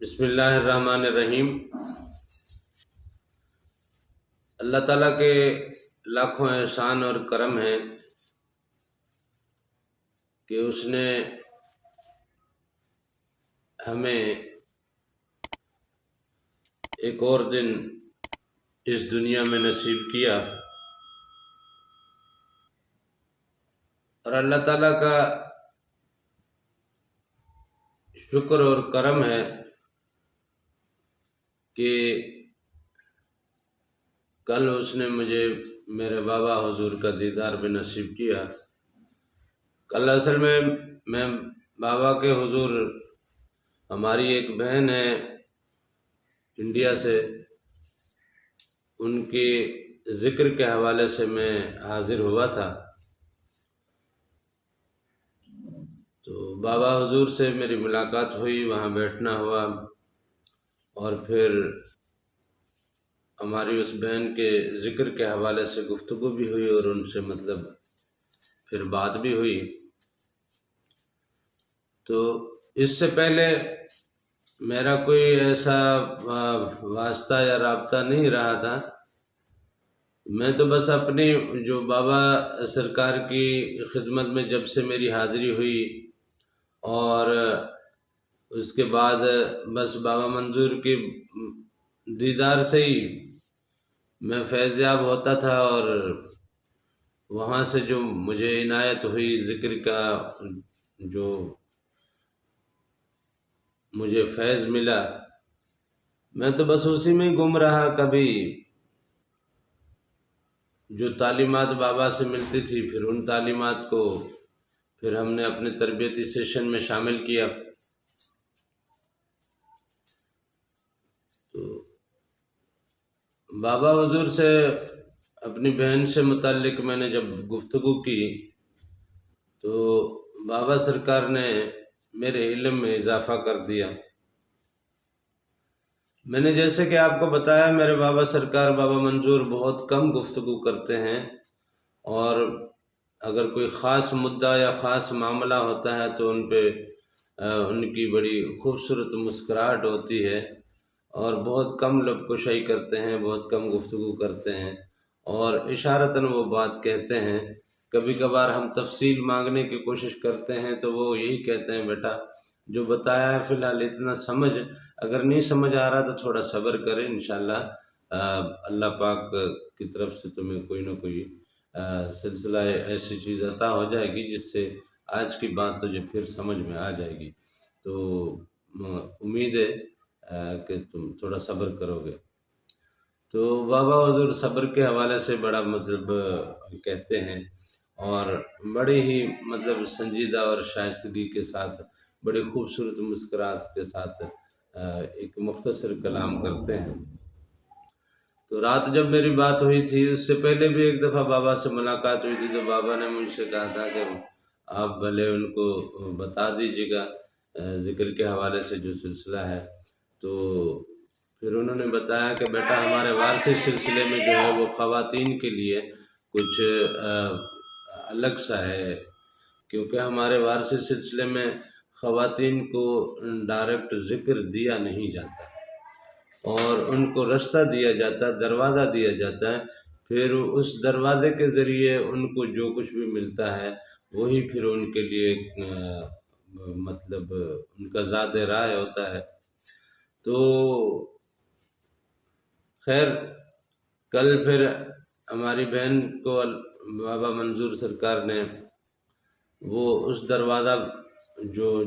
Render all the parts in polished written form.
بسم اللہ الرحمن الرحیم۔ اللہ تعالیٰ کے لاکھوں احسان اور کرم ہے کہ اس نے ہمیں ایک اور دن اس دنیا میں نصیب کیا، اور اللہ تعالیٰ کا شکر اور کرم ہے کہ کل اس نے مجھے میرے بابا حضور کا دیدار بھی نصیب کیا۔ کل اصل میں بابا کے حضور، ہماری ایک بہن ہے انڈیا سے، ان کے ذکر کے حوالے سے میں حاضر ہوا تھا، تو بابا حضور سے میری ملاقات ہوئی، وہاں بیٹھنا ہوا، اور پھر ہماری اس بہن کے ذکر کے حوالے سے گفتگو بھی ہوئی، اور ان سے پھر بات بھی ہوئی۔ تو اس سے پہلے میرا کوئی ایسا واسطہ یا رابطہ نہیں رہا تھا، میں تو بس اپنی جو بابا سرکار کی خدمت میں جب سے میری حاضری ہوئی، اور اس کے بعد بس بابا منظور کی دیدار سے ہی میں فیض یاب ہوتا تھا، اور وہاں سے جو مجھے عنایت ہوئی ذکر کا، جو مجھے فیض ملا، میں تو بس اسی میں گم رہا۔ کبھی جو تعلیمات بابا سے ملتی تھی، پھر ان تعلیمات کو پھر ہم نے اپنے تربیتی سیشن میں شامل کیا۔ تو بابا حضور سے اپنی بہن سے متعلق میں نے جب گفتگو کی، تو بابا سرکار نے میرے علم میں اضافہ کر دیا۔ میں نے جیسے کہ آپ کو بتایا، میرے بابا سرکار بابا منظور بہت کم گفتگو کرتے ہیں، اور اگر کوئی خاص مدعا یا خاص معاملہ ہوتا ہے تو ان کی بڑی خوبصورت مسکراہٹ ہوتی ہے، اور بہت کم لب کشائی کرتے ہیں، بہت کم گفتگو کرتے ہیں، اور اشارتاً وہ بات کہتے ہیں۔ کبھی کبھار ہم تفصیل مانگنے کی کوشش کرتے ہیں تو وہ یہی کہتے ہیں، بیٹا جو بتایا ہے فی الحال اتنا سمجھ، اگر نہیں سمجھ آ رہا تو تھوڑا صبر کریں، انشاءاللہ اللہ پاک کی طرف سے تمہیں کوئی نہ کوئی سلسلہ ایسی چیز عطا ہو جائے گی جس سے آج کی بات تجھے پھر سمجھ میں آ جائے گی۔ تو امید ہے کہ تم تھوڑا صبر کرو گے۔ تو بابا حضور صبر کے حوالے سے بڑا کہتے ہیں، اور بڑے ہی سنجیدہ اور شائستگی کے ساتھ، بڑے خوبصورت مسکراہٹ کے ساتھ ایک مختصر کلام کرتے ہیں۔ تو رات جب میری بات ہوئی تھی، اس سے پہلے بھی ایک دفعہ بابا سے ملاقات ہوئی تھی، تو بابا نے مجھ سے کہا تھا کہ آپ بھلے ان کو بتا دیجیے گا ذکر کے حوالے سے جو سلسلہ ہے۔ تو پھر انہوں نے بتایا کہ بیٹا ہمارے وارثی سلسلے میں جو ہے وہ خواتین کے لیے کچھ الگ سا ہے، کیونکہ ہمارے وارثی سلسلے میں خواتین کو ڈائریکٹ ذکر دیا نہیں جاتا، اور ان کو رستہ دیا جاتا ہے، دروازہ دیا جاتا ہے، پھر اس دروازے کے ذریعے ان کو جو کچھ بھی ملتا ہے وہی پھر ان کے لیے ان کا زاد رائے ہوتا ہے۔ تو خیر، کل پھر ہماری بہن کو بابا منظور سرکار نے وہ اس دروازہ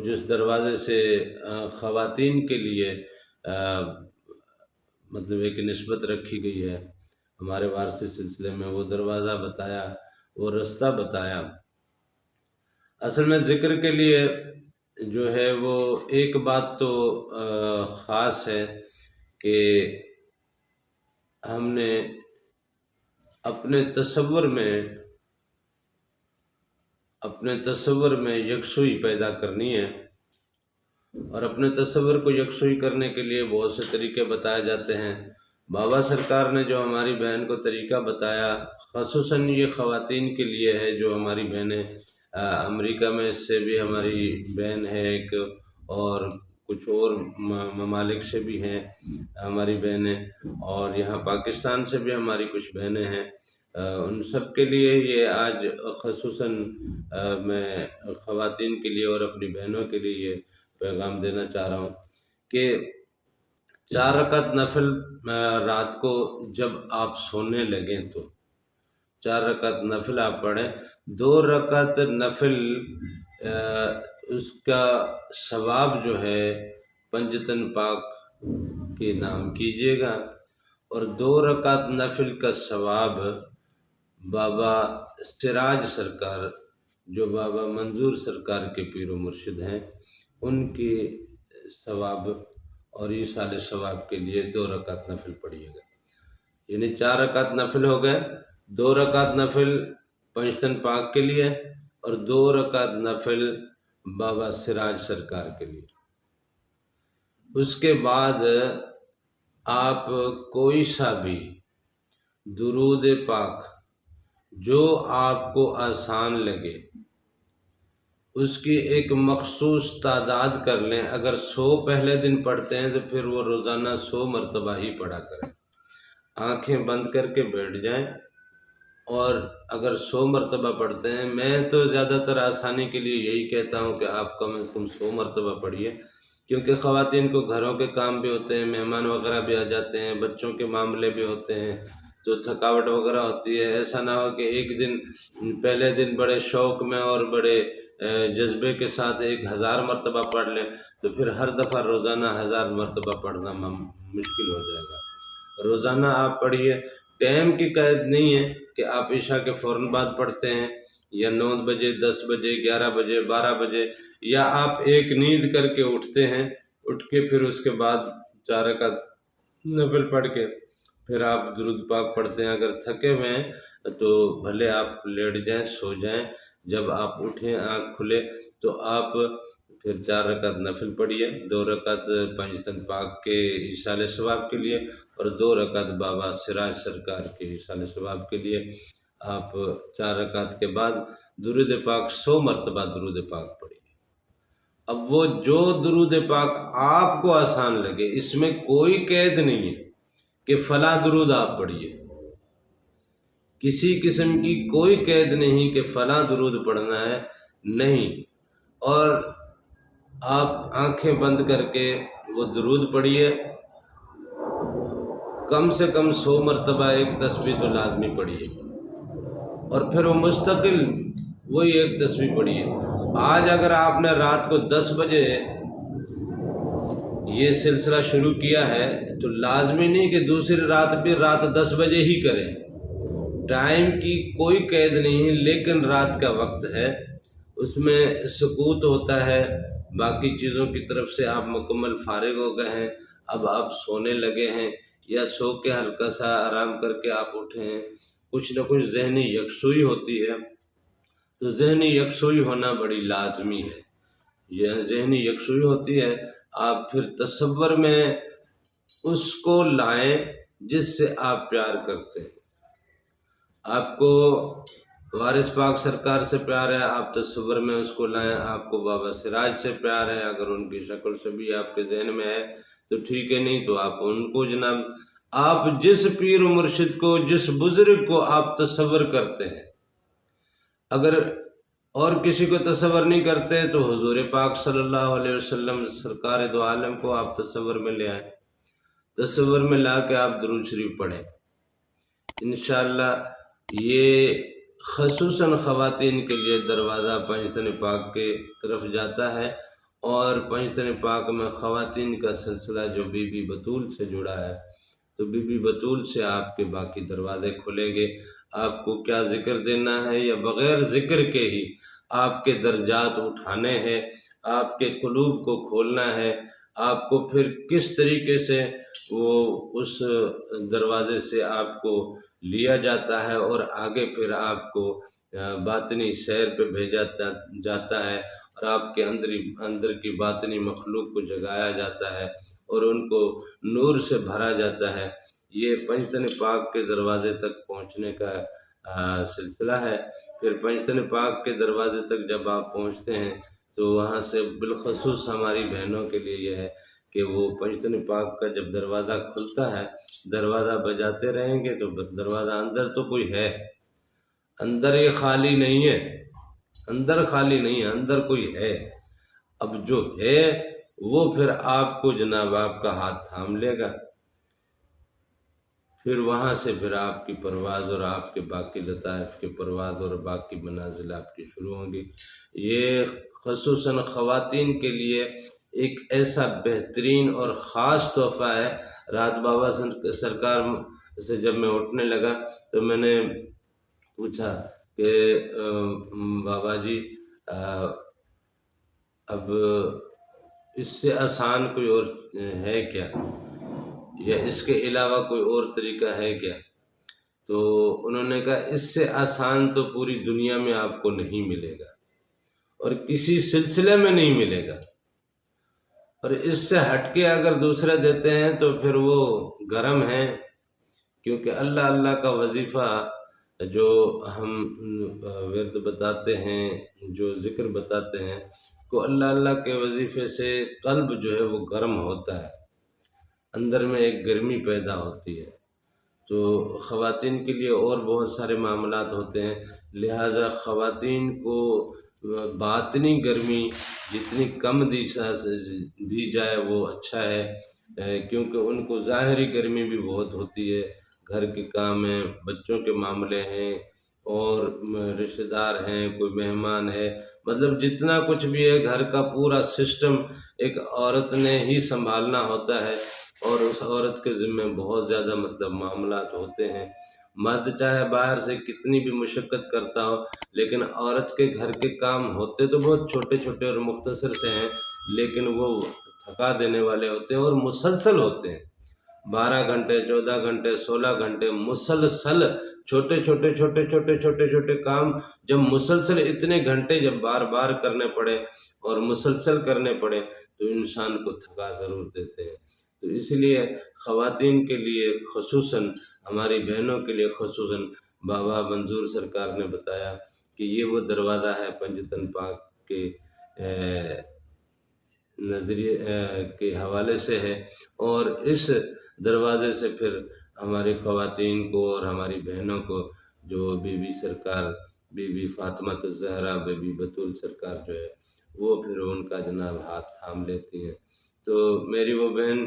جس دروازے سے خواتین کے لیے ایک نسبت رکھی گئی ہے ہمارے وارثی سلسلے میں، وہ دروازہ بتایا، وہ رستہ بتایا۔ اصل میں ذکر کے لیے جو ہے وہ ایک بات تو خاص ہے کہ ہم نے اپنے تصور میں یکسوئی پیدا کرنی ہے، اور اپنے تصور کو یکسوئی کرنے کے لیے بہت سے طریقے بتائے جاتے ہیں۔ بابا سرکار نے جو ہماری بہن کو طریقہ بتایا، خصوصاً یہ خواتین کے لیے ہے جو ہماری بہنیں امریکہ میں، اس سے بھی ہماری بہن ہے ایک، اور کچھ اور ممالک سے بھی ہیں ہماری بہنیں، اور یہاں پاکستان سے بھی ہماری کچھ بہنیں ہیں۔ ان سب کے لیے یہ آج خصوصاً میں خواتین کے لیے اور اپنی بہنوں کے لیے یہ پیغام دینا چاہ رہا ہوں کہ 4 رکعت نفل رات کو جب آپ سونے لگیں تو 4 رکعت نفل آپ پڑھیں۔ 2 رکعت نفل اس کا ثواب جو ہے پنجتن پاک کے نام کیجیے گا، اور 2 رکعت نفل کا ثواب بابا سراج سرکار جو بابا منظور سرکار کے پیر و مرشد ہیں ان کے ثواب اور ایصال ثواب کے لیے 2 رکعت نفل پڑھیے گا۔ یعنی 4 رکعت نفل ہو گئے، 2 رکعت نفل پنجتن پاک کے لیے اور 2 رکعت نفل بابا سراج سرکار کے لیے۔ اس کے بعد آپ کوئی سا بھی درود پاک جو آپ کو آسان لگے اس کی ایک مخصوص تعداد کر لیں۔ اگر 100 پہلے دن پڑھتے ہیں تو پھر وہ روزانہ 100 مرتبہ ہی پڑھا کریں۔ آنکھیں بند کر کے بیٹھ جائیں، اور اگر 100 مرتبہ پڑھتے ہیں، میں تو زیادہ تر آسانی کے لیے یہی کہتا ہوں کہ آپ کم از کم 100 مرتبہ پڑھیے، کیونکہ خواتین کو گھروں کے کام بھی ہوتے ہیں، مہمان وغیرہ بھی آ جاتے ہیں، بچوں کے معاملے بھی ہوتے ہیں، تو تھکاوٹ وغیرہ ہوتی ہے۔ ایسا نہ ہو کہ ایک دن پہلے دن بڑے شوق میں اور بڑے جذبے کے ساتھ 1000 مرتبہ پڑھ لیں، تو پھر ہر دفعہ روزانہ 1000 مرتبہ پڑھنا مشکل ہو جائے گا۔ روزانہ آپ پڑھیے، ٹائم کی قید نہیں ہے کہ آپ عشاء کے فوراً بعد پڑھتے ہیں یا 9 بجے 10 بجے 11 بجے 12 بجے، یا آپ ایک نیند کر کے اٹھتے ہیں، اٹھ کے پھر اس کے بعد 4 رکعت نفل پڑھ کے پھر آپ درود پاک پڑھتے ہیں۔ اگر تھکے ہوئے ہیں تو بھلے آپ لیٹ جائیں، سو جائیں، جب آپ اٹھیں آنکھ کھلے تو آپ پھر 4 رکعت نفل پڑھیے، 2 رکعت پنجتن پاک کے ایصال ثواب کے لیے اور 2 رکعت بابا سراج سرکار کے ایصال ثواب کے لیے۔ آپ 4 رکعت کے بعد درود پاک 100 مرتبہ درود پاک پڑھیے۔ اب وہ جو درود پاک آپ کو آسان لگے، اس میں کوئی قید نہیں ہے کہ فلاں درود آپ پڑھیے، کسی قسم کی کوئی قید نہیں کہ فلاں درود پڑھنا ہے، نہیں۔ اور آپ آنکھیں بند کر کے وہ درود پڑھیے، کم سے کم 100 مرتبہ ایک تسبیح تو لازمی پڑھیے، اور پھر وہ مستقل وہی ایک تسبیح پڑھیے۔ آج اگر آپ نے رات کو 10 بجے یہ سلسلہ شروع کیا ہے تو لازمی نہیں کہ دوسری رات بھی رات 10 بجے ہی کریں، ٹائم کی کوئی قید نہیں، لیکن رات کا وقت ہے، اس میں سکوت ہوتا ہے، باقی چیزوں کی طرف سے آپ مکمل فارغ ہو گئے ہیں، اب آپ سونے لگے ہیں یا سو کے ہلکا سا آرام کر کے آپ اٹھے ہیں، کچھ نہ کچھ ذہنی یکسوئی ہوتی ہے، تو ذہنی یکسوئی ہونا بڑی لازمی ہے۔ یہ ذہنی یکسوئی ہوتی ہے، آپ پھر تصور میں اس کو لائیں جس سے آپ پیار کرتے ہیں۔ آپ کو وارث پاک سرکار سے پیار ہے، آپ تصور میں اس کو لائیں۔ آپ کو بابا سراج سے پیار ہے، اگر ان کی شکل سے بھی آپ کے ذہن میں ہے تو ٹھیک ہے، نہیں تو آپ ان کو جناب، آپ جس پیر و مرشد کو، جس بزرگ کو آپ تصور کرتے ہیں، اگر اور کسی کو تصور نہیں کرتے تو حضور پاک صلی اللہ علیہ وسلم سرکار دو عالم کو آپ تصور میں لے آئیں، تصور میں لا کے آپ درود شریف پڑھیں۔ انشاءاللہ یہ خصوصاً خواتین کے لیے دروازہ پنجتن پاک کے طرف جاتا ہے، اور پنجتن پاک میں خواتین کا سلسلہ جو بی بی بطول سے جڑا ہے، تو بی بی بطول سے آپ کے باقی دروازے کھلیں گے۔ آپ کو کیا ذکر دینا ہے یا بغیر ذکر کے ہی آپ کے درجات اٹھانے ہیں، آپ کے قلوب کو کھولنا ہے، آپ کو پھر کس طریقے سے وہ اس دروازے سے آپ کو لیا جاتا ہے اور آگے پھر آپ کو باطنی سیر پہ بھیجا جاتا ہے، اور آپ کے اندر کی باطنی مخلوق کو جگایا جاتا ہے اور ان کو نور سے بھرا جاتا ہے۔ یہ پنجتن پاک کے دروازے تک پہنچنے کا سلسلہ ہے۔ پھر پنجتن پاک کے دروازے تک جب آپ پہنچتے ہیں تو وہاں سے بالخصوص ہماری بہنوں کے لیے یہ ہے کہ وہ پنجتن پاک کا جب دروازہ کھلتا ہے، دروازہ بجاتے رہیں گے تو دروازہ اندر تو کوئی ہے، اندر یہ خالی نہیں ہے، اندر خالی نہیں ہے، اندر کوئی ہے۔ اب جو ہے وہ پھر آپ کو جناب آپ کا ہاتھ تھام لے گا، پھر وہاں سے پھر آپ کی پرواز اور آپ کے باقی لطائف کی پرواز اور باقی منازل آپ کی شروع ہوں گی۔ یہ خصوصاً خواتین کے لیے ایک ایسا بہترین اور خاص تحفہ ہے۔ رات بابا سرکار سے جب میں اٹھنے لگا تو میں نے پوچھا کہ بابا جی اب اس سے آسان کوئی اور ہے کیا، یا اس کے علاوہ کوئی اور طریقہ ہے کیا؟ تو انہوں نے کہا اس سے آسان تو پوری دنیا میں آپ کو نہیں ملے گا اور کسی سلسلے میں نہیں ملے گا، اور اس سے ہٹ کے اگر دوسرے دیتے ہیں تو پھر وہ گرم ہیں، کیونکہ اللہ اللہ کا وظیفہ جو ہم ورد بتاتے ہیں، جو ذکر بتاتے ہیں، تو اللہ اللہ کے وظیفے سے قلب جو ہے وہ گرم ہوتا ہے، اندر میں ایک گرمی پیدا ہوتی ہے۔ تو خواتین کے لیے اور بہت سارے معاملات ہوتے ہیں، لہٰذا خواتین کو باطنی گرمی جتنی کم دی جائے وہ اچھا ہے، کیونکہ ان کو ظاہری گرمی بھی بہت ہوتی ہے، گھر کے کام ہیں، بچوں کے معاملے ہیں، اور رشتہ دار ہیں، کوئی مہمان ہے، مطلب جتنا کچھ بھی ہے گھر کا پورا سسٹم ایک عورت نے ہی سنبھالنا ہوتا ہے، اور اس عورت کے ذمہ بہت زیادہ مطلب معاملات ہوتے ہیں۔ مرد چاہے باہر سے کتنی بھی مشقت کرتا ہو، لیکن عورت کے گھر کے کام ہوتے تو بہت چھوٹے چھوٹے اور مختصر سے ہیں، لیکن وہ تھکا دینے والے ہوتے ہیں اور مسلسل ہوتے ہیں، 12 گھنٹے 14 گھنٹے 16 گھنٹے مسلسل چھوٹے چھوٹے چھوٹے چھوٹے چھوٹے چھوٹے کام جب مسلسل اتنے گھنٹے جب بار بار کرنے پڑے اور مسلسل کرنے پڑے تو انسان کو تھکا ضرور دیتے ہیں۔ تو اس لیے خواتین کے لیے خصوصاً، ہماری بہنوں کے لیے خصوصاً بابا منظور سرکار نے بتایا کہ یہ وہ دروازہ ہے پنجتن پاک کے نظریے کے حوالے سے ہے، اور اس دروازے سے پھر ہماری خواتین کو اور ہماری بہنوں کو جو بی بی سرکار، بی بی فاطمہ الزہرا، بی بی بطول سرکار جو ہے وہ پھر ان کا جناب ہاتھ تھام لیتی ہیں۔ تو میری وہ بہن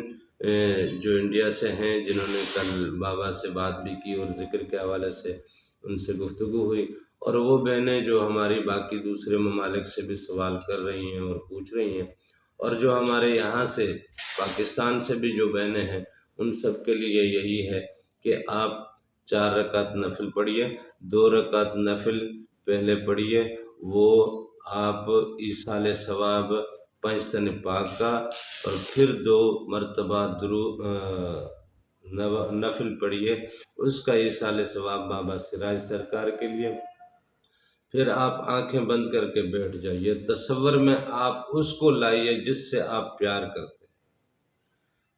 جو انڈیا سے ہیں، جنہوں نے کل بابا سے بات بھی کی اور ذکر کے حوالے سے ان سے گفتگو ہوئی، اور وہ بہنیں جو ہماری باقی دوسرے ممالک سے بھی سوال کر رہی ہیں اور پوچھ رہی ہیں، اور جو ہمارے یہاں سے پاکستان سے بھی جو بہنیں ہیں، ان سب کے لیے یہی ہے کہ آپ 4 رکعت نفل پڑھیے، 2 رکعت نفل پہلے پڑھیے، وہ آپ ایصال ثواب پنجتن پاک کا، اور پھر 2 مرتبہ نفل پڑھیے، اس کا ایصال ثواب بابا سراج سرکار کے لیے۔ پھر آپ آنکھیں بند کر کے بیٹھ جائیے، تصور میں آپ اس کو لائیے جس سے آپ پیار کرتے ہیں،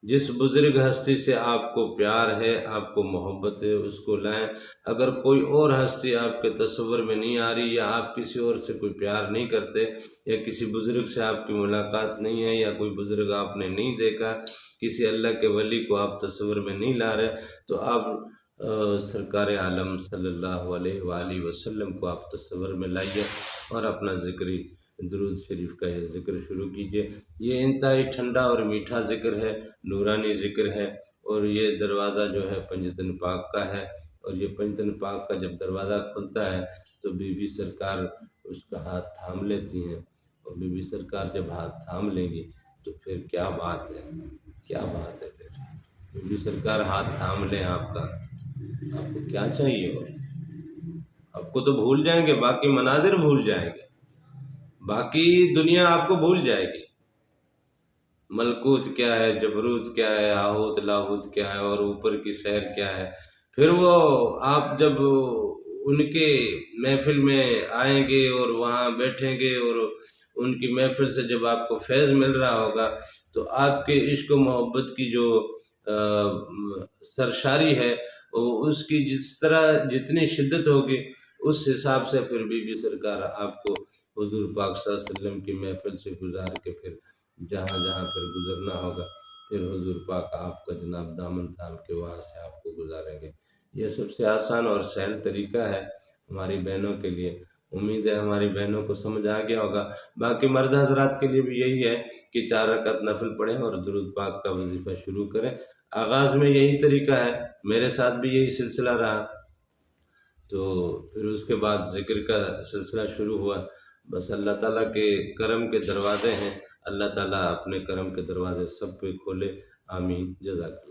جس بزرگ ہستی سے آپ کو پیار ہے، آپ کو محبت ہے، اس کو لائیں۔ اگر کوئی اور ہستی آپ کے تصور میں نہیں آ رہی، یا آپ کسی اور سے کوئی پیار نہیں کرتے، یا کسی بزرگ سے آپ کی ملاقات نہیں ہے، یا کوئی بزرگ آپ نے نہیں دیکھا، کسی اللہ کے ولی کو آپ تصور میں نہیں لا رہے، تو آپ سرکار عالم صلی اللہ علیہ وآلہ وسلم کو آپ تصور میں لائیے اور اپنا ذکری درود شریف کا یہ ذکر شروع کیجیے۔ یہ انتہائی ٹھنڈا اور میٹھا ذکر ہے، نورانی ذکر ہے، اور یہ دروازہ جو ہے پنجتن پاک کا ہے، اور یہ پنجتن پاک کا جب دروازہ کھلتا ہے تو بی بی سرکار اس کا ہاتھ تھام لیتی ہیں، اور بی بی سرکار جب ہاتھ تھام لیں گی تو پھر کیا بات ہے، کیا بات ہے، پھر بی بی سرکار ہاتھ تھام لیں آپ کا، آپ کو کیا چاہیے؟ اور آپ کو تو بھول جائیں گے، باقی مناظر بھول جائیں گے، باقی دنیا آپ کو بھول جائے گی، ملکوت کیا ہے، جبروت کیا ہے، آہوت لاہوت کیا ہے، اور اوپر کی سیر کیا ہے۔ پھر وہ آپ جب ان کے محفل میں آئیں گے اور وہاں بیٹھیں گے، اور ان کی محفل سے جب آپ کو فیض مل رہا ہوگا، تو آپ کے عشق و محبت کی جو سرشاری ہے، اس کی جس طرح جتنی شدت ہوگی، اس حساب سے پھر بی بی سرکار آپ کو حضور پاک صلی اللہ علیہ وسلم کی محفل سے گزار کے پھر جہاں جہاں پھر گزرنا ہوگا پھر حضور پاک آپ کا جناب دامن تھام کے وہاں سے آپ کو گزاریں گے۔ یہ سب سے آسان اور سہل طریقہ ہے ہماری بہنوں کے لیے۔ امید ہے ہماری بہنوں کو سمجھ آ گیا ہوگا۔ باقی مرد حضرات کے لیے بھی یہی ہے کہ 4 رکعت نفل پڑھیں اور درود پاک کا وظیفہ شروع کریں۔ آغاز میں یہی طریقہ ہے، میرے ساتھ بھی یہی سلسلہ رہا، تو پھر اس کے بعد ذکر کا سلسلہ شروع ہوا۔ بس اللہ تعالیٰ کے کرم کے دروازے ہیں، اللہ تعالیٰ اپنے کرم کے دروازے سب پہ کھولے، آمین، جزاک اللہ۔